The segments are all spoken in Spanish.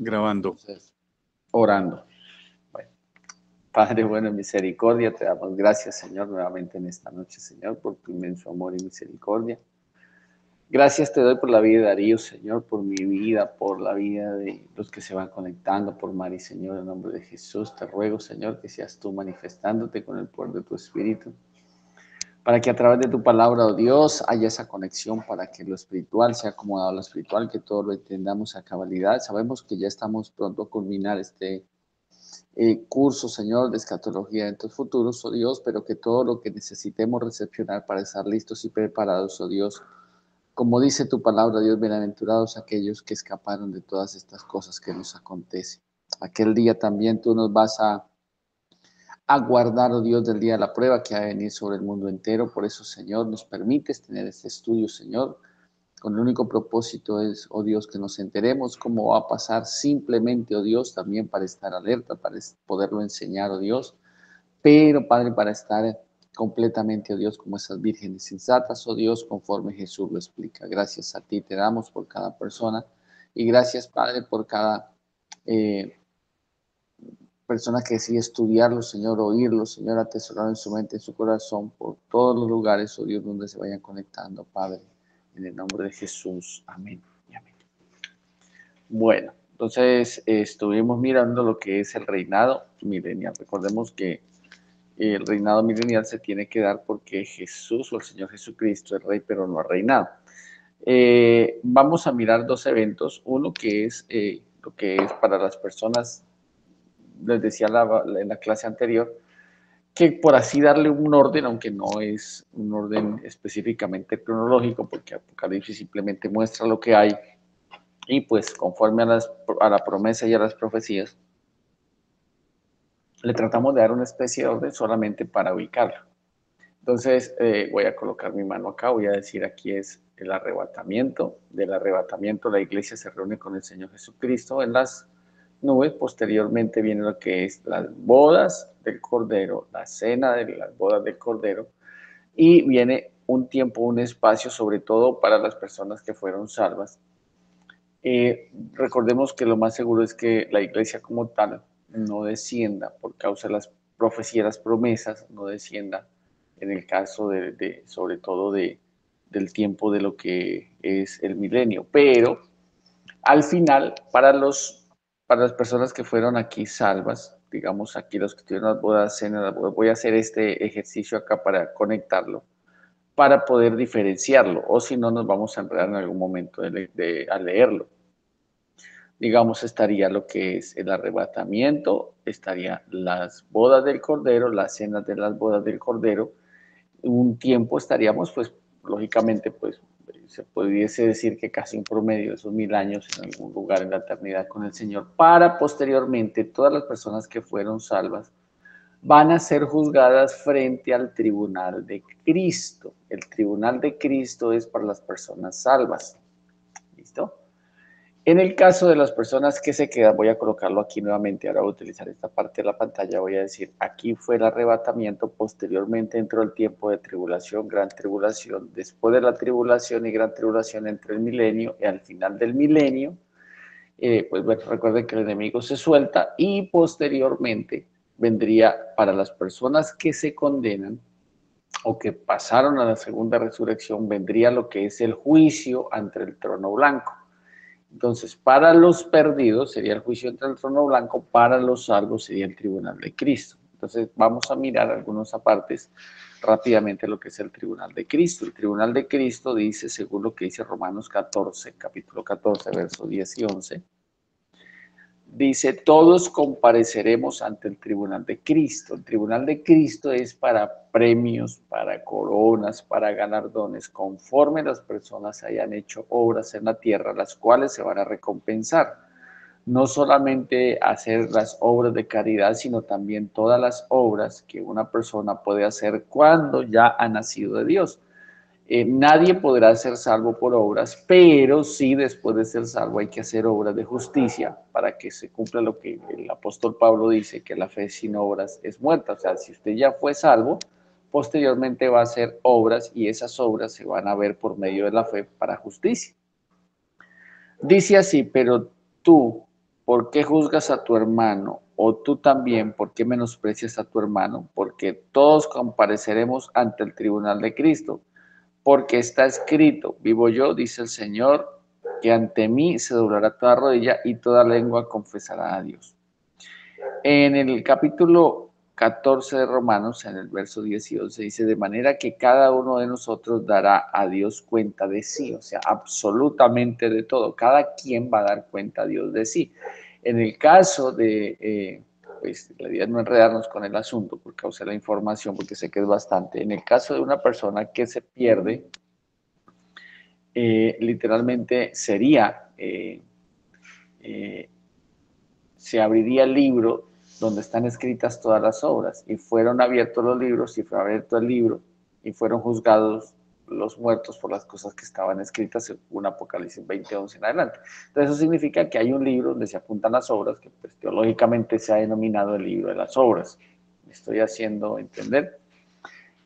Grabando. Entonces, orando. Bueno, Padre bueno, en misericordia, te damos gracias, Señor, nuevamente en esta noche, Señor, por tu inmenso amor y misericordia. Gracias te doy por la vida de Darío, Señor, por mi vida, por la vida de los que se van conectando, por Mari, Señor, en nombre de Jesús. Te ruego, Señor, que seas tú manifestándote con el poder de tu Espíritu, para que a través de tu palabra, oh Dios, haya esa conexión, para que lo espiritual sea acomodado a lo espiritual, que todo lo entendamos a cabalidad. Sabemos que ya estamos pronto a culminar este curso, Señor, de escatología en tus futuros, oh Dios, pero que todo lo que necesitemos recepcionar para estar listos y preparados, oh Dios, como dice tu palabra, Dios, bienaventurados aquellos que escaparon de todas estas cosas que nos acontecen. Aquel día también tú nos vas a guardar, oh Dios, del día de la prueba que ha de venir sobre el mundo entero. Por eso, Señor, nos permites tener este estudio, Señor, con el único propósito es, oh Dios, que nos enteremos cómo va a pasar simplemente, oh Dios, también para estar alerta, para poderlo enseñar, oh Dios, pero, Padre, para estar completamente, oh Dios, como esas vírgenes sensatas, oh Dios, conforme Jesús lo explica. Gracias a ti te damos por cada persona y gracias, Padre, por cada persona que decide estudiarlo, Señor, oírlo, Señor, atesorarlo en su mente, en su corazón, por todos los lugares, oh Dios, donde se vayan conectando, Padre, en el nombre de Jesús. Amén y amén. Bueno, entonces estuvimos mirando lo que es el reinado milenial. Recordemos que el reinado milenial se tiene que dar porque Jesús o el Señor Jesucristo es rey, pero no ha reinado. Vamos a mirar dos eventos. Uno que es lo que es para las personas, les decía en la clase anterior, que por así darle un orden, aunque no es un orden específicamente cronológico, porque Apocalipsis simplemente muestra lo que hay, y pues conforme a la promesa y a las profecías, le tratamos de dar una especie de orden solamente para ubicarlo. Entonces voy a colocar mi mano acá, voy a decir aquí es el arrebatamiento. Del arrebatamiento la iglesia se reúne con el Señor Jesucristo en las nubes. Posteriormente viene lo que es las bodas del Cordero, la cena de las bodas del Cordero, y viene un tiempo, un espacio, sobre todo para las personas que fueron salvas. Recordemos que lo más seguro es que la iglesia como tal no descienda por causa de las profecías, las promesas, no descienda en el caso sobre todo del tiempo de lo que es el milenio. Pero al final, para las personas que fueron aquí salvas, digamos aquí los que tuvieron las bodas, cenas, voy a hacer este ejercicio acá para conectarlo, para poder diferenciarlo, o si no nos vamos a enredar en algún momento a leerlo. Digamos, estaría lo que es el arrebatamiento, estaría las bodas del Cordero, las cenas de las bodas del Cordero. Un tiempo estaríamos, pues, lógicamente, pues, se pudiese decir que casi un promedio de esos 1000 años en algún lugar en la eternidad con el Señor, para posteriormente todas las personas que fueron salvas van a ser juzgadas frente al tribunal de Cristo. El tribunal de Cristo es para las personas salvas. ¿Listo? En el caso de las personas que se quedan, voy a colocarlo aquí nuevamente, ahora voy a utilizar esta parte de la pantalla, voy a decir, aquí fue el arrebatamiento, posteriormente entró el tiempo de tribulación, gran tribulación, después de la tribulación y gran tribulación entre el milenio y al final del milenio, pues bueno, recuerden que el enemigo se suelta y posteriormente vendría para las personas que se condenan o que pasaron a la segunda resurrección, vendría lo que es el juicio ante el trono blanco. Entonces, para los perdidos sería el juicio entre el trono blanco, para los salvos sería el tribunal de Cristo. Entonces, vamos a mirar algunos apartes rápidamente lo que es el tribunal de Cristo. El tribunal de Cristo dice, según lo que dice Romanos 14, capítulo 14, versos 10 y 11, dice, todos compareceremos ante el tribunal de Cristo. El tribunal de Cristo es para premios, para coronas, para galardones, conforme las personas hayan hecho obras en la tierra, las cuales se van a recompensar. No solamente hacer las obras de caridad, sino también todas las obras que una persona puede hacer cuando ya ha nacido de Dios. Nadie podrá ser salvo por obras, pero sí después de ser salvo hay que hacer obras de justicia para que se cumpla lo que el apóstol Pablo dice, que la fe sin obras es muerta. O sea, si usted ya fue salvo, posteriormente va a hacer obras y esas obras se van a ver por medio de la fe para justicia. Dice así, pero tú, ¿por qué juzgas a tu hermano? O tú también, ¿por qué menosprecias a tu hermano? Porque todos compareceremos ante el tribunal de Cristo. Porque está escrito, vivo yo, dice el Señor, que ante mí se doblará toda rodilla y toda lengua confesará a Dios. En el capítulo 14 de Romanos, en el verso 10 y 11, dice, de manera que cada uno de nosotros dará a Dios cuenta de sí, o sea, absolutamente de todo. Cada quien va a dar cuenta a Dios de sí. En el caso de, pues la idea es no enredarnos con el asunto por causa de la información, porque sé que es bastante. En el caso de una persona que se pierde, literalmente sería... se abriría el libro donde están escritas todas las obras, y fueron abiertos los libros, y fue abierto el libro, y fueron juzgados los muertos por las cosas que estaban escritas según Apocalipsis 20:11 en adelante. Entonces eso significa que hay un libro donde se apuntan las obras, que pues teológicamente se ha denominado el libro de las obras. Me estoy haciendo entender.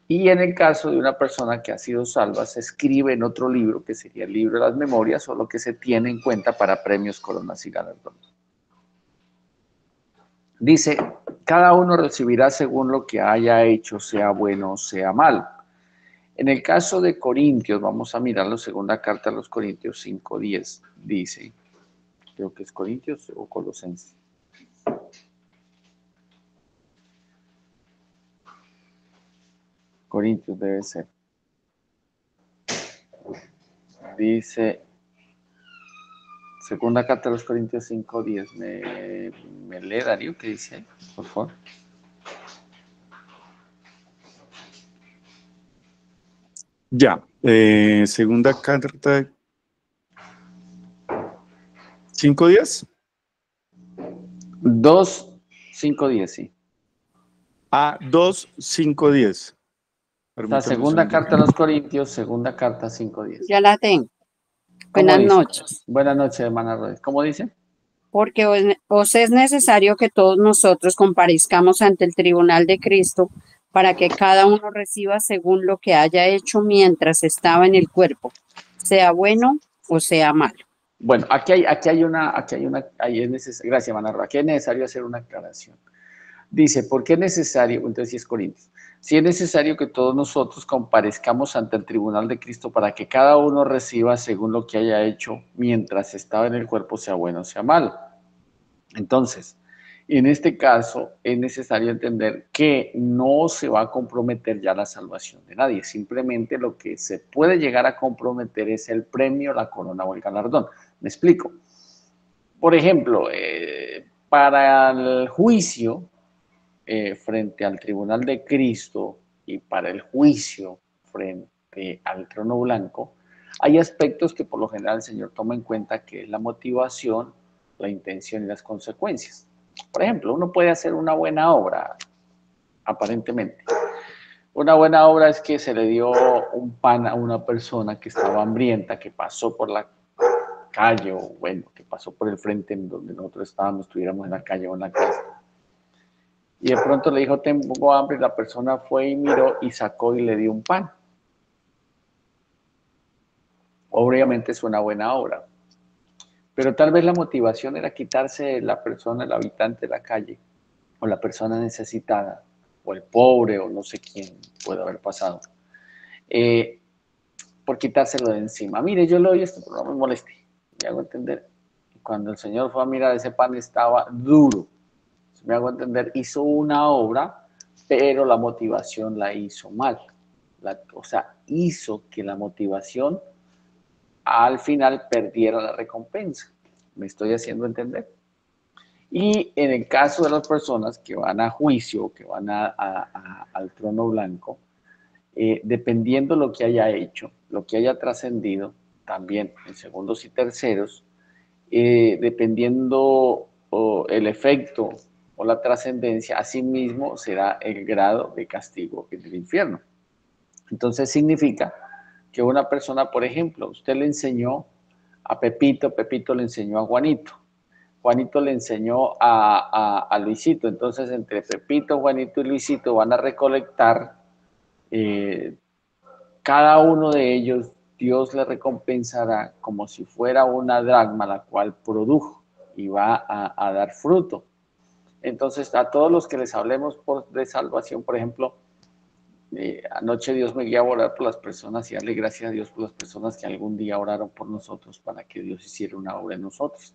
Y en el caso de una persona que ha sido salva, se escribe en otro libro, que sería el libro de las memorias, o lo que se tiene en cuenta para premios, coronas y galardones. Dice, cada uno recibirá según lo que haya hecho, sea bueno o sea malo. En el caso de Corintios, vamos a mirar la segunda carta a los Corintios 5:10, dice, creo que es Corintios o Colosenses. Corintios debe ser. Dice, segunda carta a los Corintios 5:10. ¿Me lee, Darío, qué dice ahí, por favor? Ya, segunda carta, 5 días. 2:5:10, sí. 2:5:10. O sea, Permítame un segunda segundo. carta a los Corintios, segunda carta 5:10. Ya la tengo. ¿Cómo Buenas dice? noches. Buenas noches, hermana Rodríguez. ¿Cómo dice? Porque os es necesario que todos nosotros comparezcamos ante el tribunal de Cristo para que cada uno reciba según lo que haya hecho mientras estaba en el cuerpo, sea bueno o sea malo. Bueno, gracias, hermana Rodríguez. Aquí es necesario hacer una aclaración. Dice, ¿por qué es necesario? Entonces, si es Corintios. Si es necesario que todos nosotros comparezcamos ante el tribunal de Cristo para que cada uno reciba según lo que haya hecho mientras estaba en el cuerpo, sea bueno o sea malo. Entonces, en este caso es necesario entender que no se va a comprometer ya la salvación de nadie. Simplemente lo que se puede llegar a comprometer es el premio, la corona o el galardón. Me explico. Por ejemplo, para el juicio, frente al tribunal de Cristo y para el juicio frente al trono blanco, hay aspectos que por lo general el Señor toma en cuenta, que es la motivación, la intención y las consecuencias. Por ejemplo, uno puede hacer una buena obra, aparentemente. Una buena obra es que se le dio un pan a una persona que estaba hambrienta, que pasó por la calle, o bueno, que pasó por el frente en donde nosotros estábamos, estuviéramos en la calle o en la casa. Y de pronto le dijo, tengo hambre, y la persona fue y miró y sacó y le dio un pan. Obviamente es una buena obra, pero tal vez la motivación era quitarse de la persona, el habitante de la calle, o la persona necesitada, o el pobre, o no sé quién puede haber pasado, por quitárselo de encima. Mire, yo le doy esto, pero no me moleste, me hago entender. Y cuando el Señor fue a mirar, ese pan estaba duro, me hago entender, hizo una obra, pero la motivación la hizo mal. O sea, hizo que la motivación al final perdiera la recompensa. ¿Me estoy haciendo entender? Y en el caso de las personas que van a juicio, que van al trono blanco, dependiendo lo que haya hecho, lo que haya trascendido, también en segundos y terceros, dependiendo el efecto o la trascendencia, asimismo será el grado de castigo en el infierno. Entonces significa que una persona, por ejemplo, usted le enseñó a Pepito, Pepito le enseñó a Juanito, Juanito le enseñó a Luisito, entonces entre Pepito, Juanito y Luisito van a recolectar, cada uno de ellos Dios le recompensará como si fuera una dracma la cual produjo. y va a dar fruto. Entonces, a todos los que les hablemos de salvación, por ejemplo, anoche Dios me guiaba a orar por las personas y darle gracias a Dios por las personas que algún día oraron por nosotros para que Dios hiciera una obra en nosotros.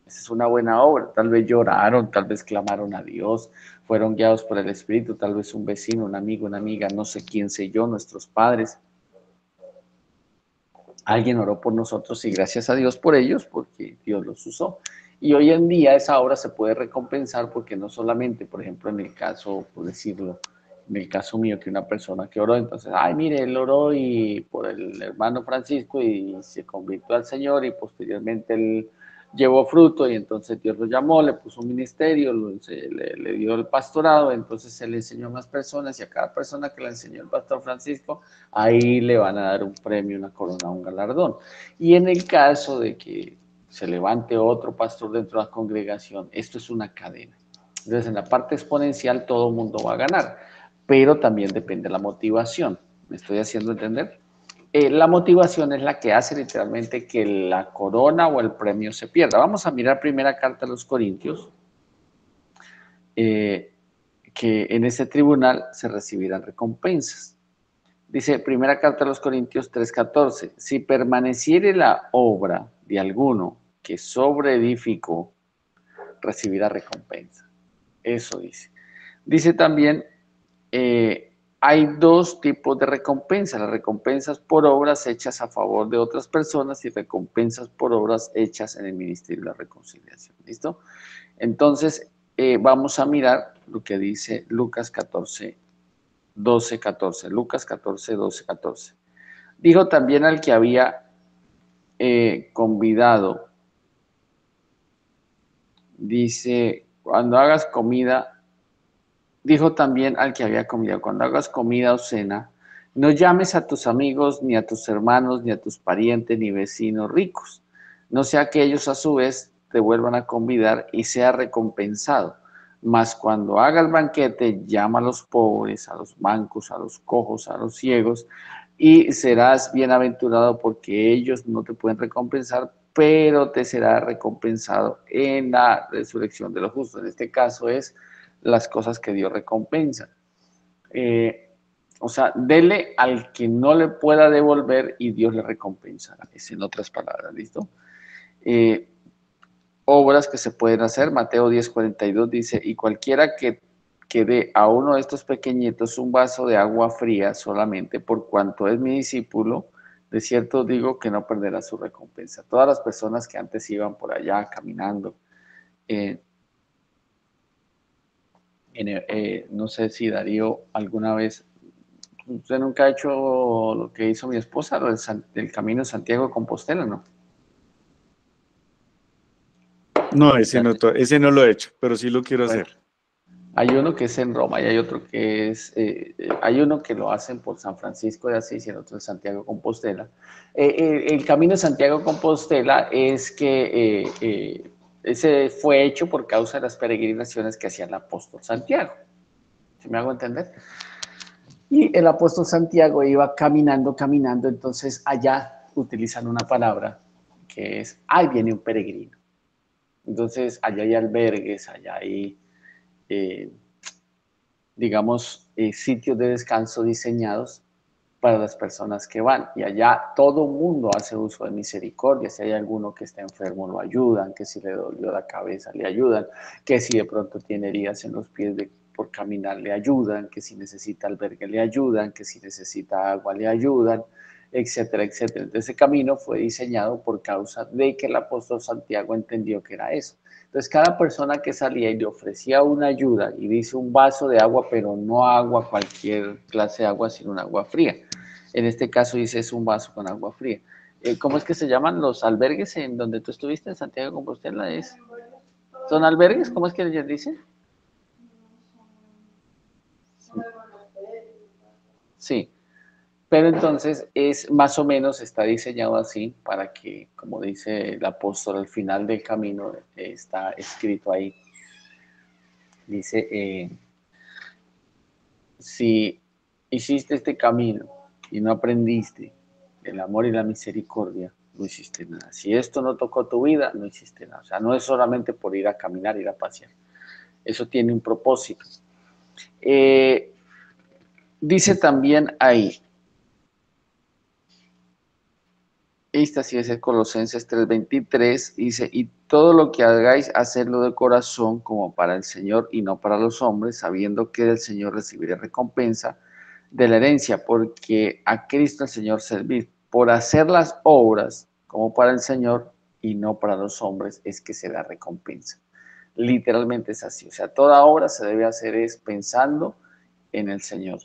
Esa es una buena obra. Tal vez lloraron, tal vez clamaron a Dios, fueron guiados por el Espíritu, tal vez un vecino, un amigo, una amiga, no sé quién sé yo, nuestros padres. Alguien oró por nosotros y gracias a Dios por ellos, porque Dios los usó. Y hoy en día esa obra se puede recompensar porque no solamente, por ejemplo, en el caso, por decirlo, en el caso mío, que una persona que oró, entonces, ay, mire, él oró y por el hermano Francisco y se convirtió al Señor y posteriormente él llevó fruto y entonces Dios lo llamó, le puso un ministerio, le dio el pastorado, entonces él enseñó a más personas y a cada persona que le enseñó el pastor Francisco, ahí le van a dar un premio, una corona, un galardón. Y en el caso de que se levante otro pastor dentro de la congregación, esto es una cadena. Entonces, en la parte exponencial todo el mundo va a ganar, pero también depende de la motivación. ¿Me estoy haciendo entender? La motivación es la que hace literalmente que la corona o el premio se pierda. Vamos a mirar primera carta a los Corintios, que en ese tribunal se recibirán recompensas. Dice, primera carta a los Corintios 3:14, si permaneciere la obra de alguno que sobreedificó, recibirá recompensa. Eso dice. Dice también, hay dos tipos de recompensas, las recompensas por obras hechas a favor de otras personas y recompensas por obras hechas en el ministerio de la reconciliación. ¿Listo? Entonces, vamos a mirar lo que dice Lucas 14, 12, 14. Lucas 14, 12, 14. Dijo también al que había convidado, dice, cuando hagas comida, dijo también al que había convidado, cuando hagas comida o cena, no llames a tus amigos, ni a tus hermanos, ni a tus parientes, ni vecinos ricos, no sea que ellos a su vez te vuelvan a convidar y sea recompensado. Mas cuando hagas banquete, llama a los pobres, a los mancos, a los cojos, a los ciegos, y serás bienaventurado porque ellos no te pueden recompensar, pero te será recompensado en la resurrección de los justos. En este caso es las cosas que Dios recompensa. O sea, dele al que no le pueda devolver y Dios le recompensará. Es en otras palabras, ¿listo? Obras que se pueden hacer, Mateo 10:42 dice, y cualquiera que dé a uno de estos pequeñitos un vaso de agua fría solamente por cuanto es mi discípulo, de cierto digo que no perderá su recompensa. Todas las personas que antes iban por allá caminando, no sé si Darío alguna vez, usted nunca ha hecho lo que hizo mi esposa, el camino de Santiago de Compostela, ¿no? No, ese no lo he hecho, pero sí lo quiero Bueno, hacer. hay uno que es en Roma y hay otro que es, hay uno que lo hacen por San Francisco de Asís y el otro en Santiago de Compostela. El camino de Santiago de Compostela es que ese fue hecho por causa de las peregrinaciones que hacía el apóstol Santiago. ¿Sí me hago entender? Y el apóstol Santiago iba caminando, caminando, entonces allá utilizan una palabra que es, ahí viene un peregrino. Entonces allá hay albergues, allá hay, digamos, sitios de descanso diseñados para las personas que van. Y allá todo el mundo hace uso de misericordia. Si hay alguno que está enfermo, lo ayudan, que si le dolió la cabeza, le ayudan, que si de pronto tiene heridas en los pies por caminar, le ayudan, que si necesita albergue, le ayudan, que si necesita agua, le ayudan, etcétera, etcétera. Entonces, ese camino fue diseñado por causa de que el apóstol Santiago entendió que era eso. Entonces, cada persona que salía y le ofrecía una ayuda y dice un vaso de agua, pero no agua, cualquier clase de agua, sino un agua fría. En este caso dice es un vaso con agua fría. ¿Cómo es que se llaman los albergues en donde tú estuviste en Santiago de Compostela? ¿Son albergues? ¿Cómo es que ellos dicen? Sí, pero entonces es más o menos está diseñado así para que, como dice el apóstol al final del camino, está escrito ahí, dice, si hiciste este camino y no aprendiste el amor y la misericordia, no hiciste nada. Si esto no tocó tu vida, no hiciste nada. O sea, no es solamente por ir a caminar, ir a pasear. Eso tiene un propósito. Dice también ahí, esta sí es el Colosenses 3:23, dice, y todo lo que hagáis, hacedlo de corazón como para el Señor y no para los hombres, sabiendo que del Señor recibiré recompensa de la herencia, porque a Cristo el Señor servid. Por hacer las obras como para el Señor y no para los hombres es que se da recompensa. Literalmente es así. O sea, toda obra se debe hacer es pensando en el Señor.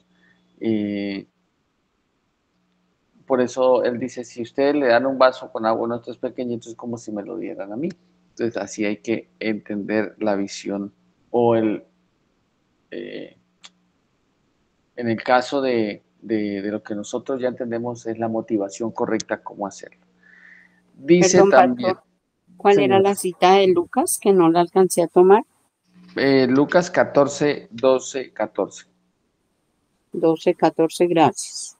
Y por eso él dice, si ustedes le dan un vaso con agua a nuestros pequeñitos, es como si me lo dieran a mí. Entonces así hay que entender la visión o en el caso de lo que nosotros ya entendemos es la motivación correcta, cómo hacerlo. Dice Perdón, también, pastor, ¿cuál era señor, la cita de Lucas que no la alcancé a tomar? Lucas 14, 12, 14. 12, 14, gracias.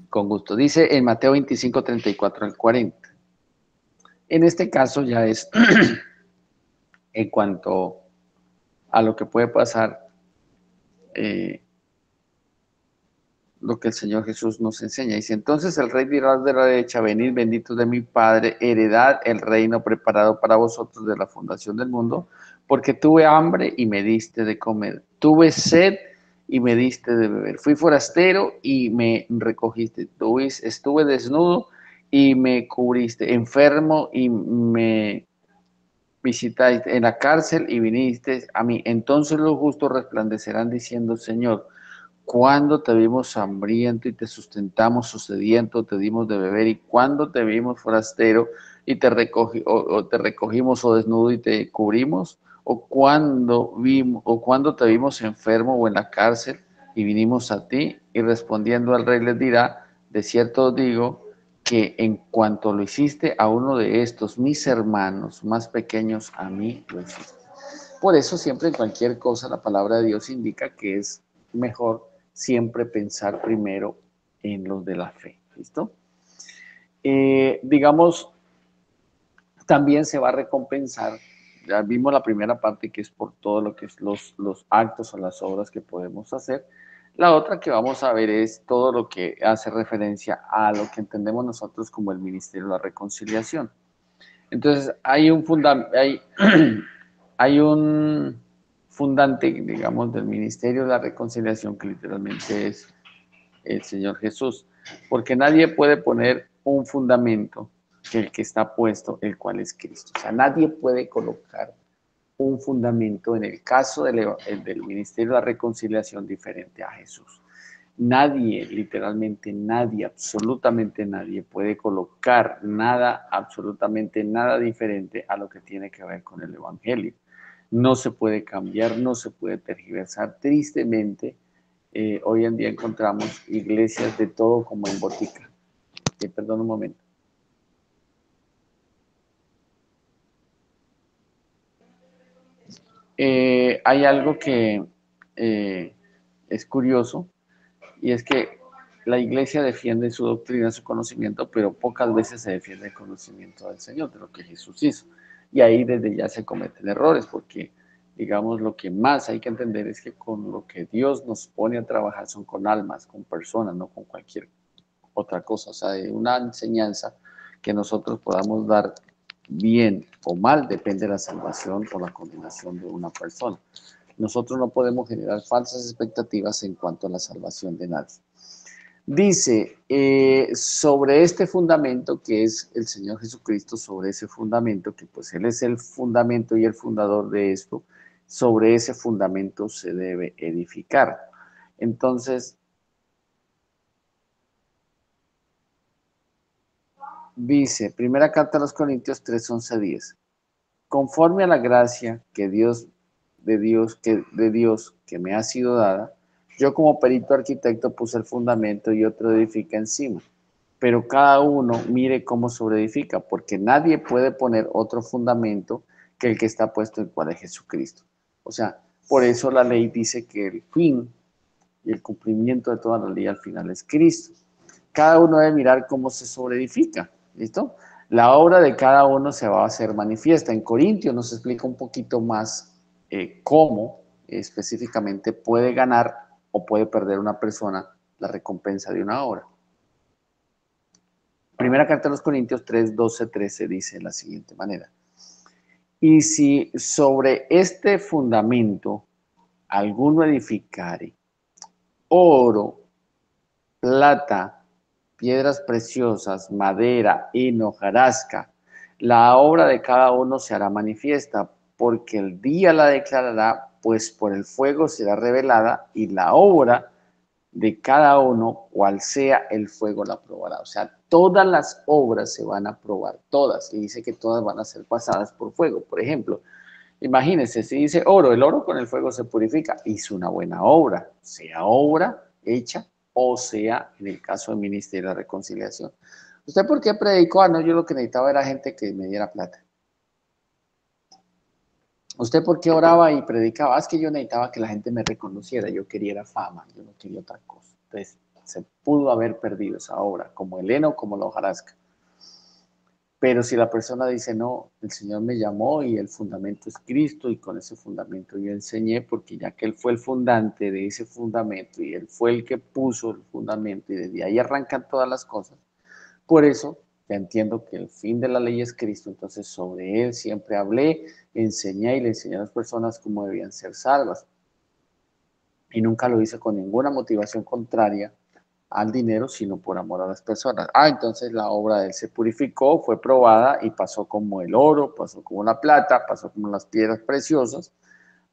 Con gusto. Dice en Mateo 25, 34 al 40. En este caso ya es en cuanto a lo que puede pasar, lo que el Señor Jesús nos enseña. Dice, entonces el rey dirá de la derecha, venid benditos de mi Padre, heredad el reino preparado para vosotros de la fundación del mundo, porque tuve hambre y me diste de comer, tuve sed y me diste de beber, fui forastero y me recogiste, estuve desnudo y me cubriste, enfermo y me visitaste, en la cárcel y viniste a mí. Entonces los justos resplandecerán diciendo, Señor, cuando te vimos hambriento y te sustentamos, o sediento, te dimos de beber, y cuando te vimos forastero y te recogimos, o desnudo y te cubrimos, o cuando te vimos enfermo o en la cárcel y vinimos a ti. Y respondiendo al rey les dirá, de cierto os digo que en cuanto lo hiciste a uno de estos mis hermanos más pequeños, a mí lo hiciste. Por eso siempre en cualquier cosa la palabra de Dios indica que es mejor siempre pensar primero en los de la fe. ¿Listo? Digamos, también se va a recompensar. Ya vimos la primera parte, que es por todo lo que es los actos o las obras que podemos hacer. La otra que vamos a ver es todo lo que hace referencia a lo que entendemos nosotros como el ministerio de la reconciliación. Entonces, hay un fundante, digamos, del ministerio de la reconciliación, que literalmente es el Señor Jesús, porque nadie puede poner un fundamento que el que está puesto, el cual es Cristo. O sea, nadie puede colocar un fundamento en el caso del ministerio de la reconciliación diferente a Jesús. Nadie, literalmente nadie, absolutamente nadie puede colocar nada, absolutamente nada diferente a lo que tiene que ver con el Evangelio. No se puede cambiar, no se puede tergiversar. Tristemente, hoy en día encontramos iglesias de todo como en botica. Perdón un momento. Hay algo que es curioso, y es que la iglesia defiende su doctrina, su conocimiento, pero pocas veces se defiende el conocimiento del Señor, de lo que Jesús hizo. Y ahí desde ya se cometen errores, porque digamos lo que más hay que entender es que con lo que Dios nos pone a trabajar son con almas, con personas, no con cualquier otra cosa. O sea, de una enseñanza que nosotros podamos dar bien o mal depende de la salvación o la condenación de una persona. Nosotros no podemos generar falsas expectativas en cuanto a la salvación de nadie. Dice, sobre este fundamento que es el Señor Jesucristo, sobre ese fundamento, que pues Él es el fundamento y el fundador de esto, sobre ese fundamento se debe edificar. Entonces, dice, primera carta a los Corintios 3, 11, 10, conforme a la gracia de Dios que me ha sido dada, yo como perito arquitecto puse el fundamento y otro edifica encima. Pero cada uno mire cómo sobreedifica, porque nadie puede poner otro fundamento que el que está puesto, el cual es Jesucristo. O sea, por eso la ley dice que el fin y el cumplimiento de toda la ley al final es Cristo. Cada uno debe mirar cómo se sobreedifica. ¿Listo? La obra de cada uno se va a hacer manifiesta. En Corintios nos explica un poquito más cómo específicamente puede ganar o puede perder una persona la recompensa de una obra. Primera carta de los Corintios 3, 12, 13 dice de la siguiente manera. Y si sobre este fundamento alguno edificare oro, plata, piedras preciosas, madera, heno, hojarasca, la obra de cada uno se hará manifiesta, porque el día la declarará, pues por el fuego será revelada, y la obra de cada uno, cual sea el fuego, la probará. O sea, todas las obras se van a probar, todas, y dice que todas van a ser pasadas por fuego. Por ejemplo, imagínense, si dice oro, el oro con el fuego se purifica, hizo una buena obra, sea obra hecha o sea, en el caso del Ministerio de la Reconciliación. ¿Usted por qué predicó? Ah, no, yo lo que necesitaba era gente que me diera plata. ¿Usted por qué oraba y predicaba? Ah, es que yo necesitaba que la gente me reconociera, yo quería fama, yo no quería otra cosa. Entonces, se pudo haber perdido esa obra, como el heno, como la hojarasca. Pero si la persona dice, no, el Señor me llamó y el fundamento es Cristo y con ese fundamento yo enseñé, porque ya que Él fue el fundante de ese fundamento y Él fue el que puso el fundamento y desde ahí arrancan todas las cosas, por eso ya entiendo que el fin de la ley es Cristo, entonces sobre Él siempre hablé, enseñé y le enseñé a las personas cómo debían ser salvas. Y nunca lo hice con ninguna motivación contraria al dinero, sino por amor a las personas. Ah, entonces la obra de él se purificó, fue probada y pasó como el oro, pasó como la plata, pasó como las piedras preciosas,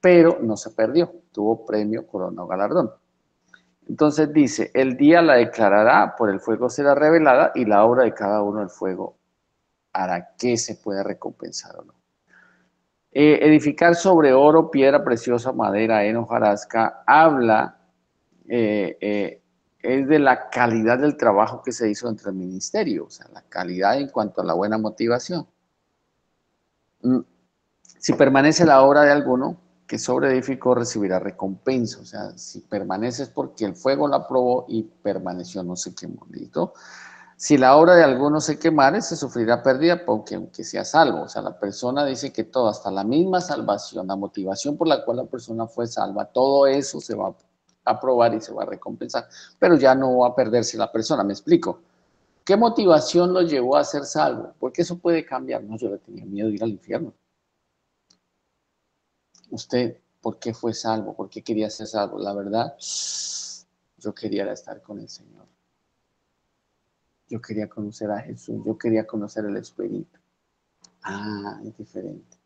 pero no se perdió, tuvo premio, corona o galardón. Entonces dice, el día la declarará, por el fuego será revelada y la obra de cada uno del fuego hará que se pueda recompensar o no. Edificar sobre oro, piedra preciosa, madera, heno, hojarasca, habla es de la calidad del trabajo que se hizo entre el ministerio, o sea, la calidad en cuanto a la buena motivación. Si permanece la obra de alguno que sobreedificó, recibirá recompensa, o sea, si permanece es porque el fuego la probó y permaneció, no se quemó, ¿listo? Si la obra de alguno se quemare, se sufrirá pérdida, aunque sea salvo. O sea, la persona dice que todo, hasta la misma salvación, la motivación por la cual la persona fue salva, todo eso se va a probar y se va a recompensar. Pero ya no va a perderse la persona, ¿me explico? ¿Qué motivación lo llevó a ser salvo? Porque eso puede cambiar. No, yo le tenía miedo de ir al infierno. ¿Usted por qué fue salvo? ¿Por qué quería ser salvo? La verdad, yo quería estar con el Señor. Yo quería conocer a Jesús, yo quería conocer el Espíritu. Ah, es diferente.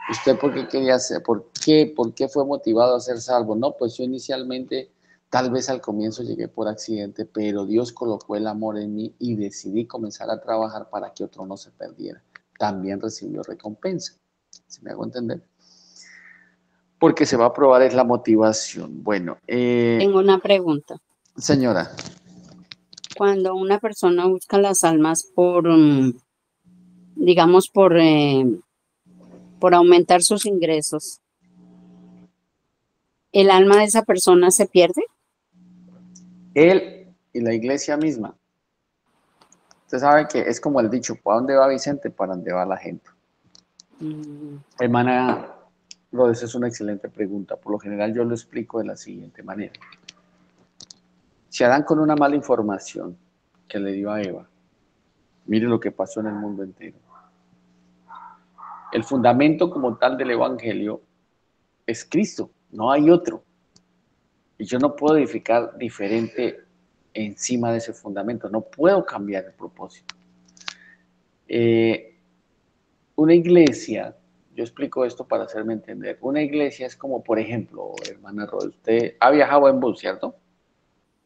¿Usted por qué quería ser? ¿Por qué fue motivado a ser salvo? No, pues yo inicialmente, tal vez al comienzo llegué por accidente, pero Dios colocó el amor en mí y decidí comenzar a trabajar para que otro no se perdiera. También recibió recompensa. ¿Se me hago entender? Porque se va a probar es la motivación. Bueno, Tengo una pregunta. señora. Cuando una persona busca las almas por, digamos, por aumentar sus ingresos, ¿el alma de esa persona se pierde? Él y la iglesia misma. Usted sabe que es como el dicho, ¿para dónde va Vicente? Para dónde va la gente. Hermana Rodes, es una excelente pregunta. Por lo general yo lo explico de la siguiente manera. Si Adán con una mala información que le dio a Eva, mire lo que pasó en el mundo entero. El fundamento como tal del evangelio es Cristo, no hay otro. Y yo no puedo edificar diferente encima de ese fundamento, no puedo cambiar el propósito. Una iglesia, yo explico esto para hacerme entender, una iglesia es como, por ejemplo, hermana Roy, usted ha viajado en bus, ¿cierto?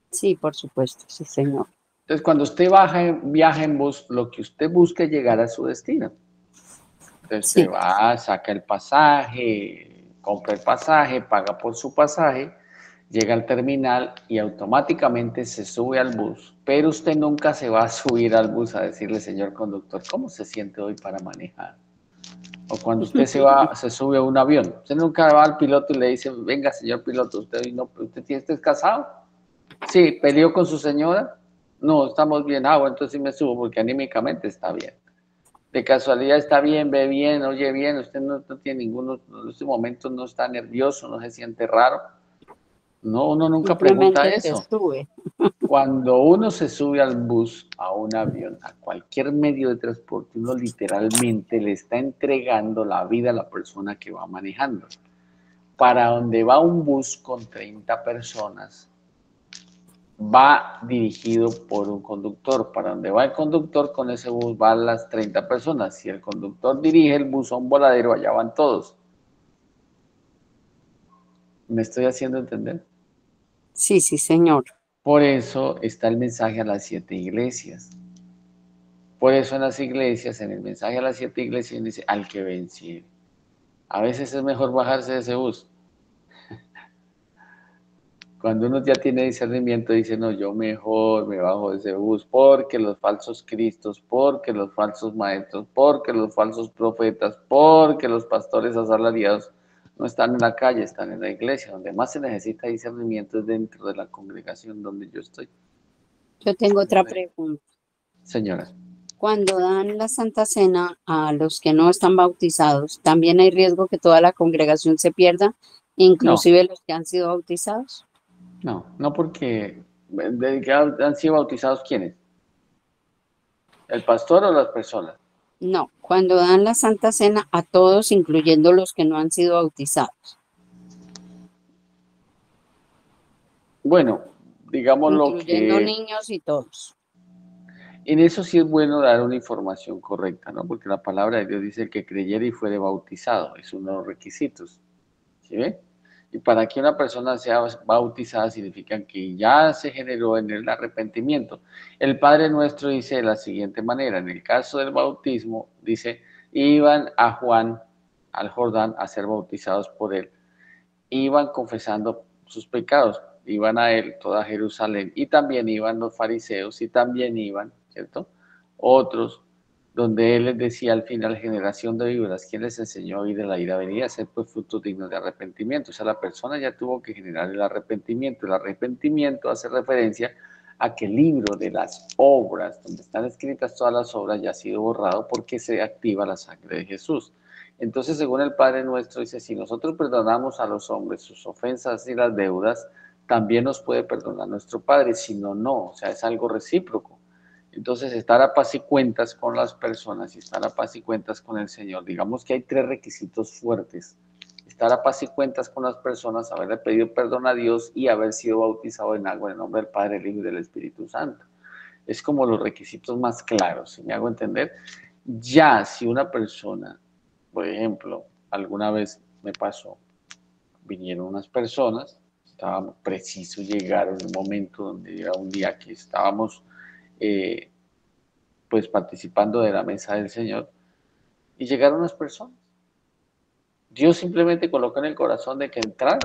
Sí, por supuesto, sí, señor. Entonces, cuando usted viaja en bus, lo que usted busca es llegar a su destino. Entonces, Sí. usted va, saca el pasaje, compra el pasaje, paga por su pasaje, llega al terminal y automáticamente se sube al bus, pero usted nunca se va a subir al bus a decirle, señor conductor, ¿cómo se siente hoy para manejar? O cuando usted se sube a un avión, usted nunca va al piloto y le dice, usted es casado, sí, peleó con su señora, No, estamos bien. Ah, bueno, entonces sí me subo porque anímicamente está bien. De casualidad está bien, ve bien, oye bien, usted no tiene ninguno, en este momento no está nervioso, no se siente raro. No, uno nunca pregunta Simplemente se eso. sube. Cuando uno se sube al bus, a un avión, a cualquier medio de transporte, uno literalmente le está entregando la vida a la persona que va manejando. Para donde va un bus con 30 personas, va dirigido por un conductor. Para donde va el conductor, con ese bus van las 30 personas. Si el conductor dirige el bus a un voladero, allá van todos. ¿Me estoy haciendo entender? Sí, sí, señor. Por eso está el mensaje a las 7 iglesias. Por eso en las iglesias, en el mensaje a las 7 iglesias, dice, al que venciere. A veces es mejor bajarse de ese bus. Cuando uno ya tiene discernimiento, dice, no, yo mejor me bajo de ese bus, porque los falsos cristos, porque los falsos maestros, porque los falsos profetas, porque los pastores asalariados no están en la calle, están en la iglesia. Donde más se necesita discernimiento es dentro de la congregación donde yo estoy. Yo tengo otra pregunta. Señora. Cuando dan la Santa Cena a los que no están bautizados, ¿también hay riesgo que toda la congregación se pierda, No, inclusive los que han sido bautizados? no porque ¿de que han sido bautizados quiénes? ¿El pastor o las personas? No, cuando dan la Santa Cena a todos, incluyendo los que no han sido bautizados, Bueno, digamos lo incluyendo que niños y todos. en eso sí es bueno dar una información correcta, ¿no? Porque la palabra de Dios dice que creyera y fuere bautizado, es uno de los requisitos, ¿sí ve? Y para que una persona sea bautizada significa que ya se generó en el arrepentimiento. El Padre Nuestro dice de la siguiente manera, en el caso del bautismo, dice, iban a Juan, al Jordán, a ser bautizados por él. Iban confesando sus pecados, iban a él, toda Jerusalén, y también iban los fariseos, y también iban, ¿cierto? Otros, donde él les decía al final, generación de víboras, ¿quién les enseñó a oír de la ira venida a hacer pues frutos dignos de arrepentimiento? O sea, la persona ya tuvo que generar el arrepentimiento. El arrepentimiento hace referencia a que el libro de las obras, donde están escritas todas las obras, ya ha sido borrado porque se activa la sangre de Jesús. Entonces, según el Padre Nuestro, dice, si nosotros perdonamos a los hombres sus ofensas y las deudas, también nos puede perdonar nuestro Padre, si no, no, o sea, es algo recíproco. Entonces, estar a paz y cuentas con las personas y estar a paz y cuentas con el Señor. Digamos que hay tres requisitos fuertes. Estar a paz y cuentas con las personas, haberle pedido perdón a Dios y haber sido bautizado en agua en el nombre del Padre, el Hijo y del Espíritu Santo. Es como los requisitos más claros, si me hago entender. Ya si una persona, por ejemplo, alguna vez me pasó, vinieron unas personas, estábamos preciso llegar en un momento donde era un día que estábamos eh, pues participando de la mesa del Señor y llegaron unas personas. Dios simplemente colocó en el corazón de que entraran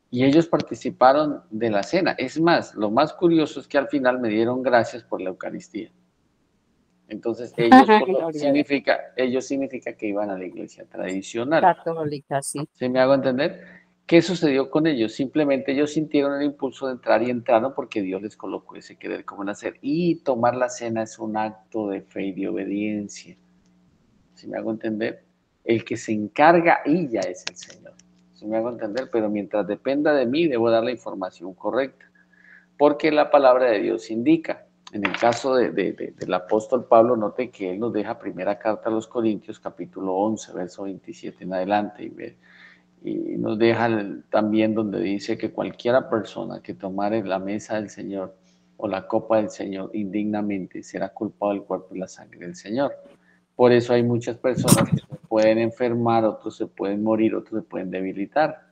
y ellos participaron de la cena. Es más, lo más curioso es que al final me dieron gracias por la Eucaristía. Entonces, Gloria a Dios. ellos significa que iban a la iglesia tradicional. Católica, sí. ¿Sí me hago entender? ¿Qué sucedió con ellos? Simplemente ellos sintieron el impulso de entrar y entraron porque Dios les colocó ese querer como nacer. Y tomar la cena es un acto de fe y de obediencia. ¿Sí me hago entender? El que se encarga y ya es el Señor. ¿Sí me hago entender? Pero mientras dependa de mí, debo dar la información correcta. Porque la palabra de Dios indica. En el caso del apóstol Pablo, note que él nos deja primera carta a los Corintios, capítulo 11, verso 27 en adelante, y nos deja también donde dice que cualquiera persona que tomare la mesa del Señor o la copa del Señor indignamente será culpado del cuerpo y la sangre del Señor. Por eso hay muchas personas que se pueden enfermar, otros se pueden morir, otros se pueden debilitar.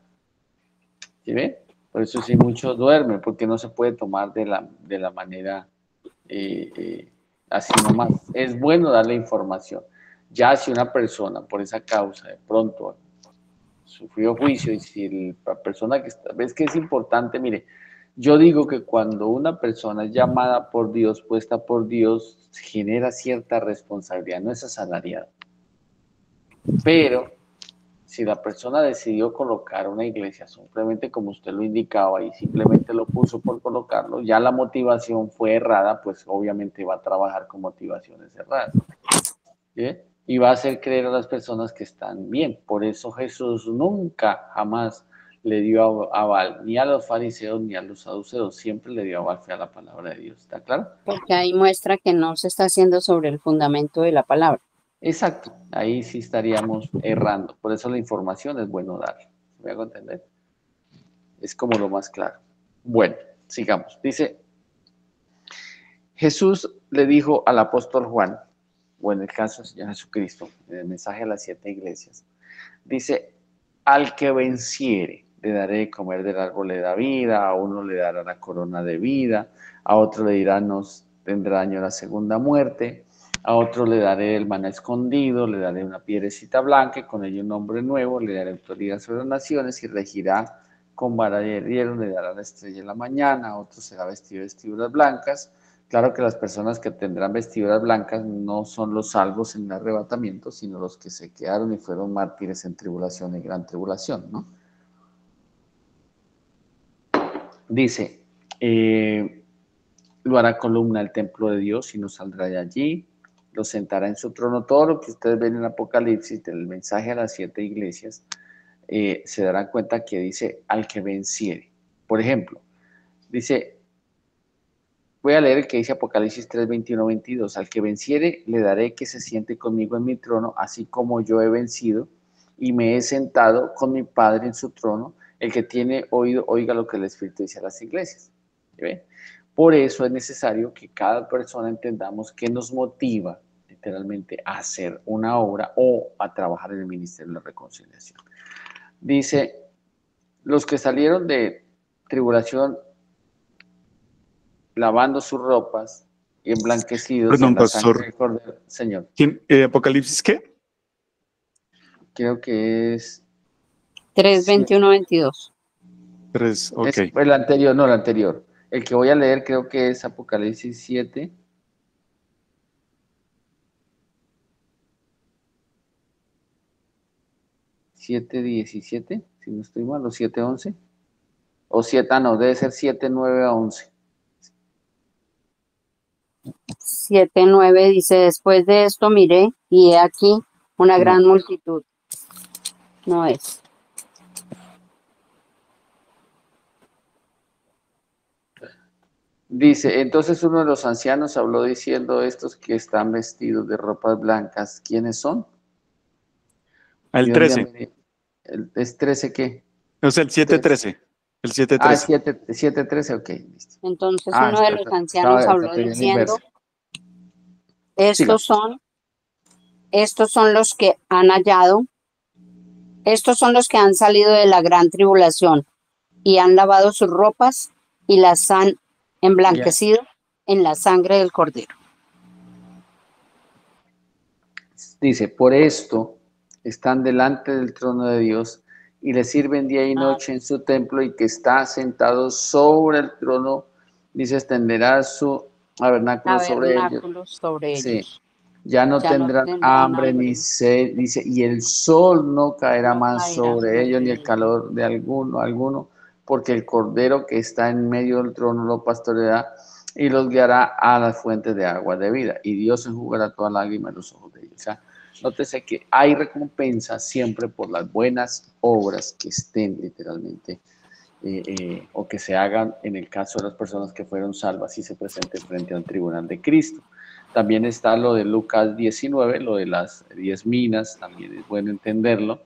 ¿Sí ve? Por eso si muchos duermen, porque no se puede tomar de la manera así nomás. Es bueno darle información. Ya si una persona por esa causa de pronto sufrió juicio y si la persona que está, ves que es importante, mire, yo digo que cuando una persona es llamada por Dios, puesta por Dios, genera cierta responsabilidad, no es asalariado. Pero si la persona decidió colocar una iglesia simplemente como usted lo indicaba y simplemente lo puso por colocarlo, ya la motivación fue errada, pues obviamente va a trabajar con motivaciones erradas. ¿Sí? Y va a hacer creer a las personas que están bien. Por eso Jesús nunca, jamás le dio aval ni a los fariseos ni a los saduceos, siempre le dio aval a la palabra de Dios. ¿Está claro? Porque ahí muestra que no se está haciendo sobre el fundamento de la palabra. Exacto, ahí sí estaríamos errando. Por eso la información es bueno darla. ¿Me hago entender? Es como lo más claro. Bueno, sigamos. Dice, Jesús le dijo al apóstol Juan, o en el caso del Señor Jesucristo, en el mensaje a las 7 iglesias, dice, al que venciere, le daré de comer del árbol de la vida, a uno le dará la corona de vida, a otro le dirá, nos tendrá daño la segunda muerte, a otro le daré el maná escondido, le daré una piedrecita blanca y con ello un nombre nuevo, le daré autoridad sobre las naciones y regirá con vara de hierro, le dará la estrella de la mañana, a otro será vestido de vestiduras blancas. Claro que las personas que tendrán vestiduras blancas no son los salvos en el arrebatamiento, sino los que se quedaron y fueron mártires en tribulación y gran tribulación, ¿no? Dice, lo hará columna al templo de Dios y no saldrá de allí, lo sentará en su trono. Todo lo que ustedes ven en Apocalipsis, del mensaje a las 7 iglesias, se darán cuenta que dice al que venciere. Por ejemplo, dice, voy a leer el que dice Apocalipsis 3, 21, 22. Al que venciere, le daré que se siente conmigo en mi trono, así como yo he vencido y me he sentado con mi Padre en su trono. El que tiene oído, oiga lo que el Espíritu dice a las iglesias. ¿Ve? Por eso es necesario que cada persona entendamos qué nos motiva literalmente a hacer una obra o a trabajar en el ministerio de la reconciliación. Dice, los que salieron de tribulación lavando sus ropas y emblanquecidos en Perdón, la sangre pastor. del Cordero. Señor, ¿Apocalipsis qué? creo que es... 3, Sí, 21, 22. 3, ok. es el anterior, no el anterior. El que voy a leer creo que es Apocalipsis 7. ¿7, 17? Si no estoy mal, o 7, 11. O 7, no, debe ser 7, 9 a 11. 7, 9 dice, después de esto miré y he aquí una No. gran multitud. No es. Dice, entonces uno de los ancianos habló diciendo, estos que están vestidos de ropas blancas, ¿quiénes son? El ¿Y dónde 13. han... ¿Es 13 qué? O sea, el 7:13. El Ah, 7:13. 7, 13, ok, listo. Entonces Ah, uno de los ancianos habló estoy en diciendo, inverso. Siga. estos son los que han hallado, estos son los que han salido de la gran tribulación y han lavado sus ropas y las han emblanquecido en la sangre del Cordero. Dice, por esto están delante del trono de Dios y le sirven día y noche en su templo y que está sentado sobre el trono, dice, extenderá su tabernáculo sobre ellos. Tabernáculos sobre Sí. ellos. Ya no Ya no tendrán tendrán hambre ni hambre, sed, dice, y el sol no caerá no más caerá sobre ellos, ni sobre el ellos. calor de alguno, porque el cordero que está en medio del trono lo pastoreará y los guiará a las fuentes de agua de vida, y Dios enjugará toda lágrima en los ojos de ellos. O sea, nótese que hay recompensa siempre por las buenas obras que estén literalmente o que se hagan en el caso de las personas que fueron salvas y se presenten frente al tribunal de Cristo. También está lo de Lucas 19, lo de las 10 minas, también es bueno entenderlo.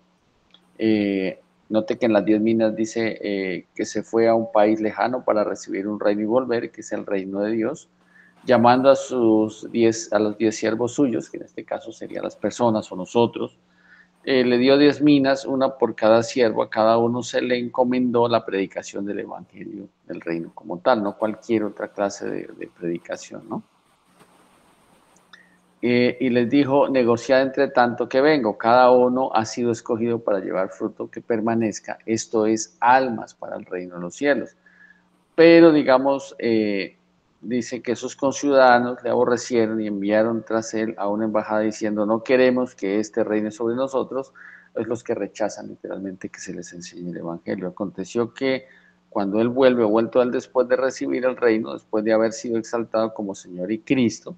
Note que en las 10 minas dice que se fue a un país lejano para recibir un reino y volver, que es el reino de Dios, llamando a los 10 siervos suyos, que en este caso serían las personas o nosotros. Le dio 10 minas, una por cada siervo, a cada uno se le encomendó la predicación del evangelio del reino como tal, no cualquier otra clase de predicación, ¿no? Y les dijo, negociad entre tanto que vengo, cada uno ha sido escogido para llevar fruto que permanezca, esto es almas para el reino de los cielos. Pero digamos, dice que sus conciudadanos le aborrecieron y enviaron tras él a una embajada diciendo, no queremos que este reine sobre nosotros, es los que rechazan literalmente que se les enseñe el Evangelio. Aconteció que cuando Él vuelve, o vuelto Él después de recibir el reino, después de haber sido exaltado como Señor y Cristo,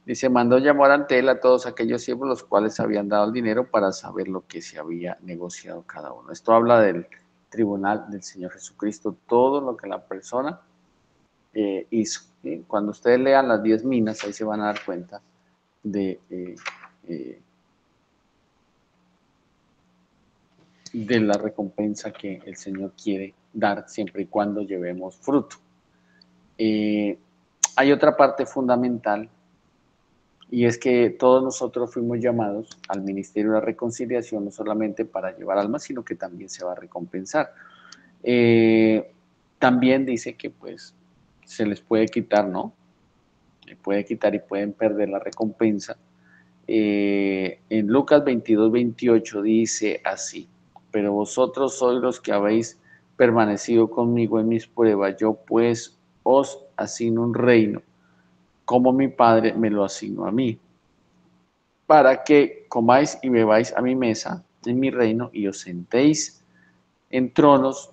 dice, mandó llamar ante Él a todos aquellos siervos los cuales habían dado el dinero para saber lo que se había negociado cada uno. Esto habla del tribunal del Señor Jesucristo, todo lo que la persona hizo. Cuando ustedes lean las 10 minas, ahí se van a dar cuenta de la recompensa que el Señor quiere dar siempre y cuando llevemos fruto. Hay otra parte fundamental, y es que todos nosotros fuimos llamados al ministerio de la reconciliación, no solamente para llevar almas, sino que también se va a recompensar. También dice que pues se les puede quitar, ¿no? Se puede quitar y pueden perder la recompensa. En Lucas 22-28 dice así, pero vosotros sois los que habéis permanecido conmigo en mis pruebas, yo pues os asigno un reino, como mi Padre me lo asignó a mí, para que comáis y bebáis a mi mesa en mi reino y os sentéis en tronos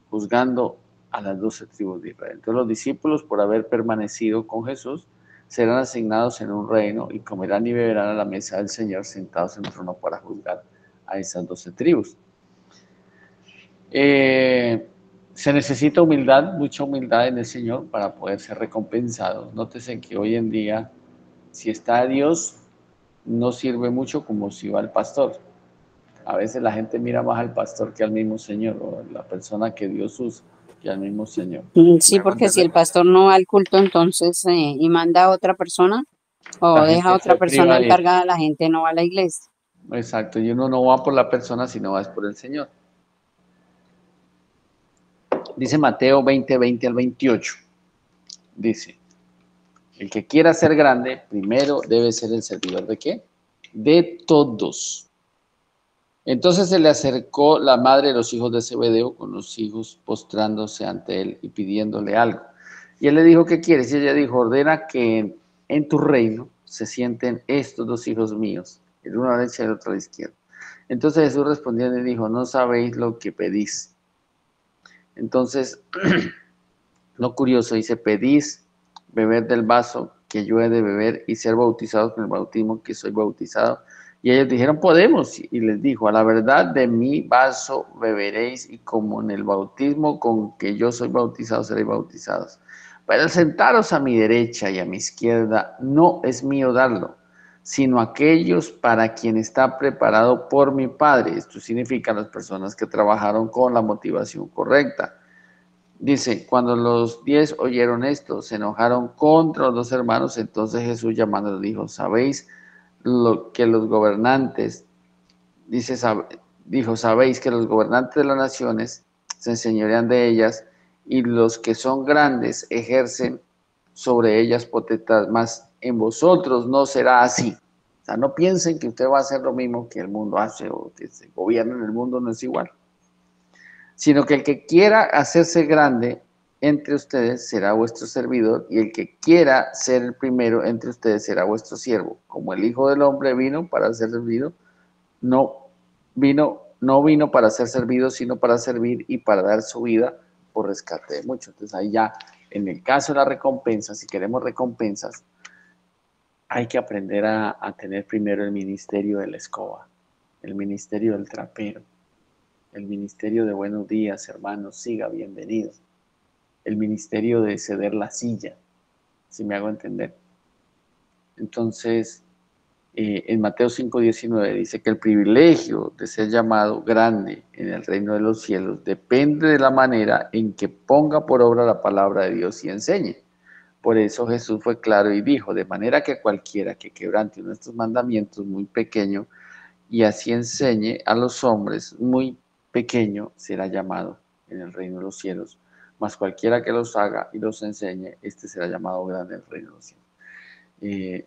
juzgando a las 12 tribus de Israel. Entonces los discípulos, por haber permanecido con Jesús, serán asignados en un reino y comerán y beberán a la mesa del Señor sentados en un trono para juzgar a esas 12 tribus. Se necesita humildad, mucha humildad en el Señor para poder ser recompensado. Nótese que hoy en día, si está Dios, no sirve mucho como si va el pastor. A veces la gente mira más al pastor que al mismo Señor, o la persona que Dios usa que al mismo Señor. Sí, porque si el pastor no va al culto, entonces, y manda a otra persona, o La deja a gente otra se persona priva de ir. encargada, la gente no va a la iglesia. Exacto, y uno no va por la persona, sino va por el Señor. Dice Mateo 20:20-28. Dice, el que quiera ser grande, primero debe ser el servidor ¿de qué? De todos. Entonces se le acercó la madre de los hijos de Zebedeo con los hijos postrándose ante él y pidiéndole algo. Y él le dijo, ¿qué quieres? Y ella dijo, ordena que en tu reino se sienten estos 2 hijos míos, el uno a la derecha y el otro a la izquierda. Entonces Jesús respondió y dijo, no sabéis lo que pedís. Entonces, lo curioso dice, pedís beber del vaso que yo he de beber y ser bautizados con el bautismo que soy bautizado. Y ellos dijeron, podemos. Y les dijo, a la verdad de mi vaso beberéis y como en el bautismo con que yo soy bautizado seréis bautizados. Pero el sentaros a mi derecha y a mi izquierda no es mío darlo, sino aquellos para quien está preparado por mi Padre. Esto significa las personas que trabajaron con la motivación correcta. Dice, cuando los 10 oyeron esto, se enojaron contra los 2 hermanos. Entonces Jesús llamándolos dijo, ¿sabéis lo que los gobernantes, dijo, sabéis que los gobernantes de las naciones se enseñorean de ellas y los que son grandes ejercen sobre ellas potestad, mas en vosotros no será así. O sea, no piensen que usted va a hacer lo mismo que el mundo hace o que se gobierna en el mundo, no es igual. Sino que el que quiera hacerse grande entre ustedes será vuestro servidor, y el que quiera ser el primero entre ustedes será vuestro siervo. Como el Hijo del Hombre vino para ser servido, no vino para ser servido, sino para servir y para dar su vida por rescate de muchos. Entonces ahí ya, en el caso de la recompensa, si queremos recompensas, hay que aprender a tener primero el ministerio de la escoba, el ministerio del trapero, el ministerio de buenos días, hermanos, siga bienvenido, el ministerio de ceder la silla, si me hago entender. Entonces, en Mateo 5:19 dice que el privilegio de ser llamado grande en el reino de los cielos depende de la manera en que ponga por obra la palabra de Dios y enseñe. Por eso Jesús fue claro y dijo, de manera que cualquiera que quebrante nuestros mandamientos muy pequeño y así enseñe a los hombres muy pequeño, será llamado en el reino de los cielos. Mas cualquiera que los haga y los enseñe, este será llamado grande en el reino de los cielos.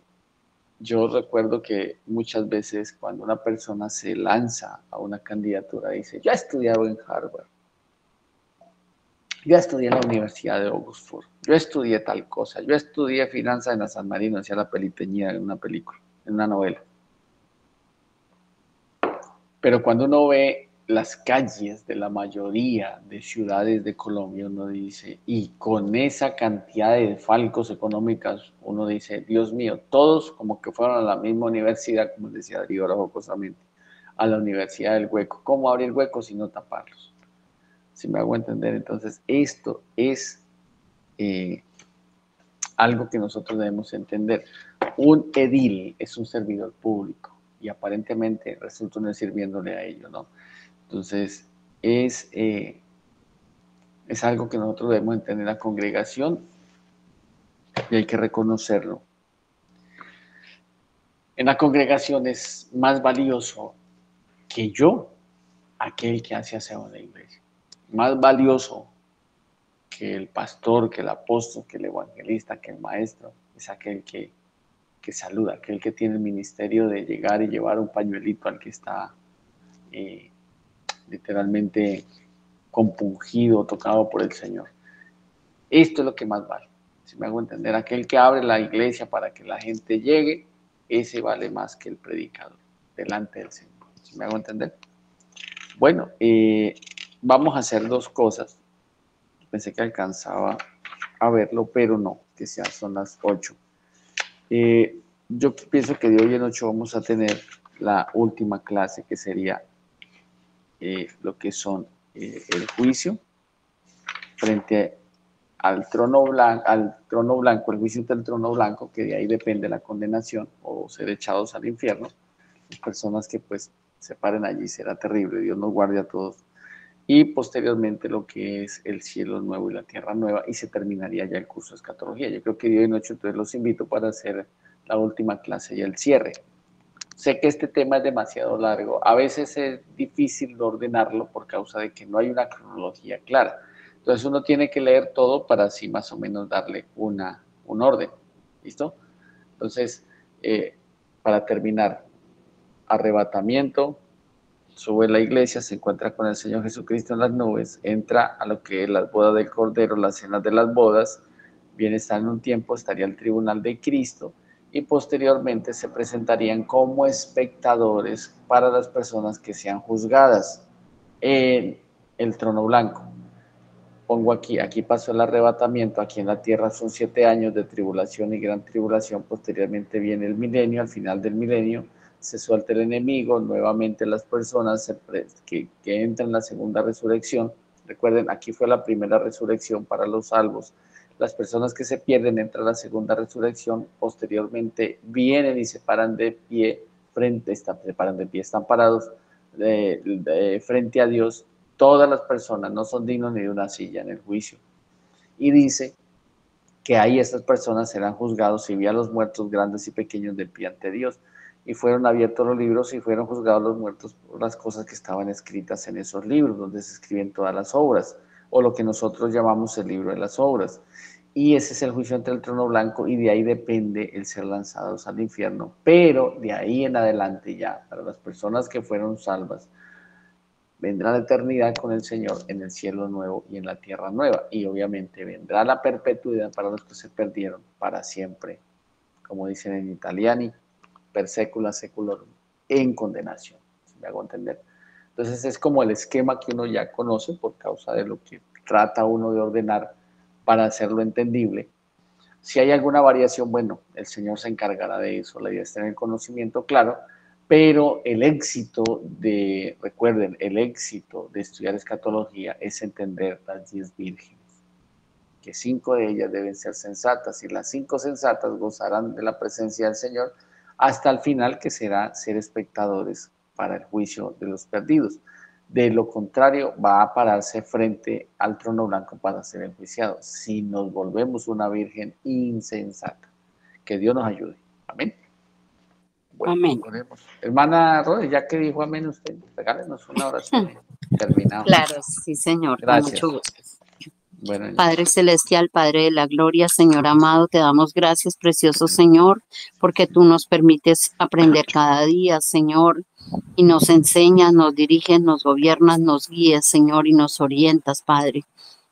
Yo recuerdo que muchas veces cuando una persona se lanza a una candidatura, dice, yo he estudiado en Harvard, yo estudié en la Universidad de Oxford, yo estudié tal cosa, yo estudié finanzas en la San Marino, decía la peliteñida en una película, en una novela. Pero cuando uno ve las calles de la mayoría de ciudades de Colombia, uno dice, y con esa cantidad de falcos económicas, uno dice, Dios mío, todos como que fueron a la misma universidad, como decía Darío ahora jocosamente, a la Universidad del Hueco. ¿Cómo abrir huecos y no taparlos? Si me hago entender, entonces esto es algo que nosotros debemos entender. Un edil es un servidor público y aparentemente resulta no sirviéndole a ellos, ¿no? Entonces, es algo que nosotros debemos entender en la congregación y hay que reconocerlo. En la congregación es más valioso que yo aquel que hace aseo en la iglesia. Más valioso que el pastor, que el apóstol, que el evangelista, que el maestro, es aquel que saluda, aquel que tiene el ministerio de llegar y llevar un pañuelito al que está literalmente compungido, tocado por el Señor. Esto es lo que más vale. Si me hago entender, aquel que abre la iglesia para que la gente llegue, ese vale más que el predicador delante del Señor. Si me hago entender. Bueno, vamos a hacer dos cosas. Pensé que alcanzaba a verlo, pero no, que ya son las 8. Yo pienso que de hoy en 8 vamos a tener la última clase, que sería lo que son el juicio frente al trono blanco, el juicio del trono blanco, que de ahí depende la condenación o ser echados al infierno. Las personas que pues se paren allí será terrible, Dios nos guarde a todos. Y posteriormente lo que es el cielo nuevo y la tierra nueva, y se terminaría ya el curso de escatología. Yo creo que de hoy en 8, entonces los invito para hacer la última clase y el cierre. Sé que este tema es demasiado largo, a veces es difícil ordenarlo por causa de que no hay una cronología clara. Entonces uno tiene que leer todo para así más o menos darle un orden. ¿Listo? Entonces, para terminar, arrebatamiento, sube la iglesia, se encuentra con el Señor Jesucristo en las nubes, entra a lo que es las bodas del Cordero, las cenas de las bodas, viene estar en un tiempo, estaría el tribunal de Cristo, y posteriormente se presentarían como espectadores para las personas que sean juzgadas en el trono blanco. Pongo aquí pasó el arrebatamiento, aquí en la tierra son 7 años de tribulación y gran tribulación, posteriormente viene el milenio, al final del milenio se suelta el enemigo, nuevamente las personas que entran en la segunda resurrección. Recuerden, aquí fue la primera resurrección para los salvos. Las personas que se pierden entran a la segunda resurrección, posteriormente vienen y se paran de pie, están parados frente a Dios. Todas las personas no son dignos ni de una silla en el juicio. Y dice que ahí estas personas serán juzgados y vi a los muertos grandes y pequeños de pie ante Dios. Y fueron abiertos los libros y fueron juzgados los muertos por las cosas que estaban escritas en esos libros, donde se escriben todas las obras, o lo que nosotros llamamos el libro de las obras. Y ese es el juicio ante el trono blanco, y de ahí depende el ser lanzados al infierno. Pero de ahí en adelante ya, para las personas que fueron salvas, vendrá la eternidad con el Señor en el cielo nuevo y en la tierra nueva. Y obviamente vendrá la perpetuidad para los que se perdieron para siempre, como dicen en italiano, per secula seculorum, en condenación. ¿Sí me hago entender? Entonces es como el esquema que uno ya conoce por causa de lo que trata uno de ordenar para hacerlo entendible. Si hay alguna variación, bueno, el Señor se encargará de eso. La idea es tener el conocimiento claro, pero el éxito recuerden, el éxito de estudiar escatología es entender las 10 vírgenes, que 5 de ellas deben ser sensatas, y las 5 sensatas gozarán de la presencia del Señor hasta el final, que será ser espectadores para el juicio de los perdidos. De lo contrario, va a pararse frente al trono blanco para ser enjuiciado, si nos volvemos una virgen insensata. Que Dios nos ayude. Amén. Bueno, Amén. oremos. Hermana Rode, ya que dijo amén usted, regálenos una oración. Terminamos. Claro, sí, Señor, Gracias. con mucho gusto. Bueno, Padre Celestial, Padre de la Gloria, Señor amado, te damos gracias, precioso Señor, porque tú nos permites aprender cada día, Señor, y nos enseñas, nos diriges, nos gobiernas, nos guías, Señor, y nos orientas, Padre.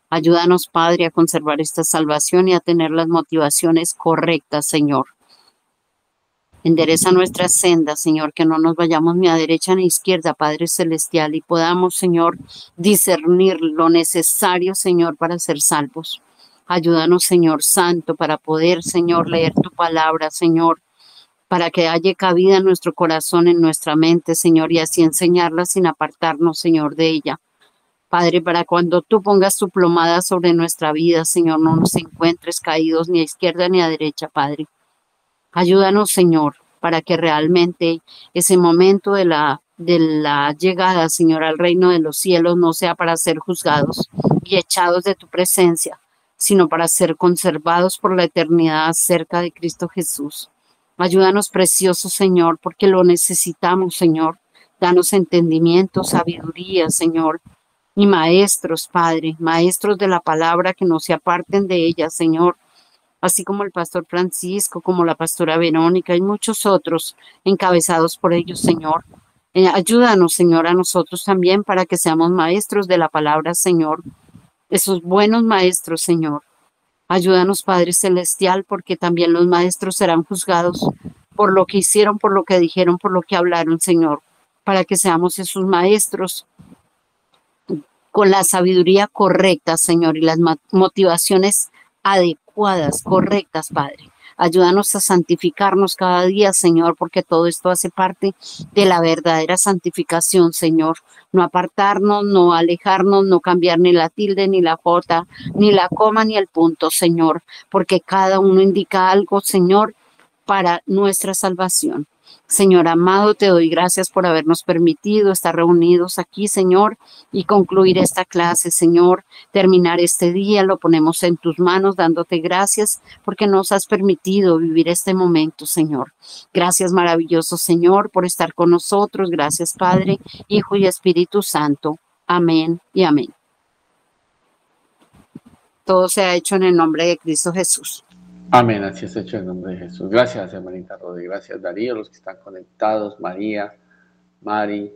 Ayúdanos, Padre, a conservar esta salvación y a tener las motivaciones correctas, Señor. Endereza nuestras sendas, Señor, que no nos vayamos ni a derecha ni a izquierda, Padre Celestial, y podamos, Señor, discernir lo necesario, Señor, para ser salvos. Ayúdanos, Señor Santo, para poder, Señor, leer tu palabra, Señor, para que haya cabida en nuestro corazón, en nuestra mente, Señor, y así enseñarla sin apartarnos, Señor, de ella. Padre, para cuando tú pongas tu plomada sobre nuestra vida, Señor, no nos encuentres caídos ni a izquierda ni a derecha, Padre. Ayúdanos, Señor, para que realmente ese momento de la llegada, Señor, al reino de los cielos no sea para ser juzgados y echados de tu presencia, sino para ser conservados por la eternidad cerca de Cristo Jesús. Ayúdanos, precioso Señor, porque lo necesitamos, Señor. Danos entendimiento, sabiduría, Señor, y maestros, Padre, maestros de la palabra que no se aparten de ella, Señor, así como el pastor Francisco, como la pastora Verónica y muchos otros encabezados por ellos, Señor. Ayúdanos, Señor, a nosotros también para que seamos maestros de la palabra, Señor, esos buenos maestros, Señor. Ayúdanos, Padre Celestial, porque también los maestros serán juzgados por lo que hicieron, por lo que dijeron, por lo que hablaron, Señor, para que seamos esos maestros con la sabiduría correcta, Señor, y las motivaciones adecuadas, correctas, Padre. Ayúdanos a santificarnos cada día, Señor, porque todo esto hace parte de la verdadera santificación, Señor. No apartarnos, no alejarnos, no cambiar ni la tilde, ni la jota, ni la coma, ni el punto, Señor, porque cada uno indica algo, Señor, para nuestra salvación. Señor amado, te doy gracias por habernos permitido estar reunidos aquí, Señor, y concluir esta clase, Señor. Terminar este día, lo ponemos en tus manos, dándote gracias porque nos has permitido vivir este momento, Señor. Gracias, maravilloso Señor, por estar con nosotros. Gracias, Padre, Hijo y Espíritu Santo. Amén y amén. Todo se ha hecho en el nombre de Cristo Jesús. Amén, así es hecho en nombre de Jesús. Gracias, hermanita Rodi. Gracias, Darío, los que están conectados, María, Mari,